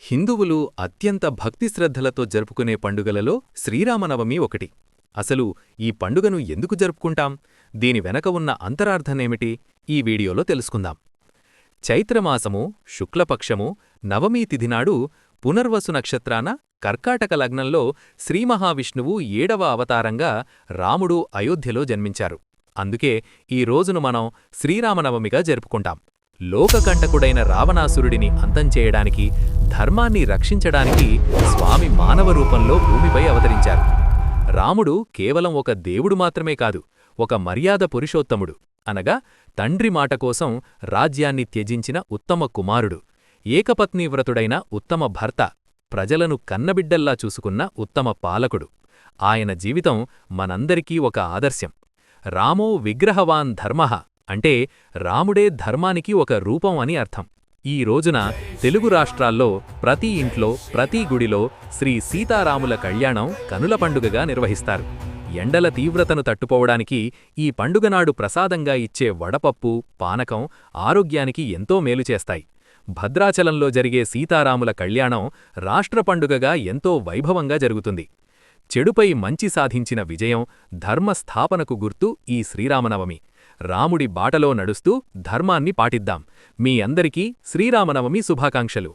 హిందువులు అత్యంత భక్తిశ్రద్ధలతో జరుపుకునే పండుగలలో శ్రీరామనవమి ఒకటి. అసలు ఈ పండుగను ఎందుకు జరుపుకుంటాం? దీని వెనక ఉన్న అంతరార్థమేమిటి? ఈ వీడియోలో తెలుసుకుందాం. చైత్రమాసము శుక్లపక్షము నవమీ తిథినాడు పునర్వసు నక్షత్రాన కర్కాటక లగ్నంలో శ్రీమహావిష్ణువు 7వ అవతారంగా రాముడు అయోధ్యలో జన్మించారు. అందుకే ఈ రోజును మనం శ్రీరామనవమిగా జరుపుకుంటాం. లోకకంటకుడైన రావణాసురుడిని అంతం చేయడానికి, ధర్మాన్ని రక్షించడానికి స్వామి మానవ రూపంలో భూమిపై అవతరించారు. రాముడు కేవలం ఒక దేవుడు మాత్రమే కాదు, ఒక మర్యాద పురుషోత్తముడు. అనగా తండ్రి మాట కోసం రాజ్యాన్ని త్యజించిన ఉత్తమ కుమారుడు, ఏకపత్నీవ్రతుడైన ఉత్తమ భర్త, ప్రజలను కన్నబిడ్డల్లా చూసుకున్న ఉత్తమ పాలకుడు. ఆయన జీవితం మనందరికీ ఒక ఆదర్శం. రామో విగ్రహవాన్ ధర్మః అంటే రాముడే ధర్మానికి ఒక రూపం అని అర్థం. ఈ రోజున తెలుగు రాష్ట్రాల్లో ప్రతి ఇంట్లో, ప్రతి గుడిలో శ్రీ సీతారాముల కళ్యాణం కనుల పండుగగా నిర్వహిస్తారు. ఎండల తీవ్రతను తట్టుకోవడానికి ఈ పండుగనాడు ప్రసాదంగా ఇచ్చే వడపప్పు, పానకం ఆరోగ్యానికి ఎంతో మేలు చేస్తాయి. భద్రాచలంలో జరిగే సీతారాముల కళ్యాణం రాష్ట్ర పండుగగా ఎంతో వైభవంగా జరుగుతుంది. చెడుపై మంచి సాధించిన విజయం, ధర్మస్థాపనకు గుర్తు ఈ శ్రీరామనవమి. రాముడి బాటలో నడుస్తూ ధర్మాన్ని పాటిద్దాం. మీ అందరికీ శ్రీరామనవమి శుభాకాంక్షలు.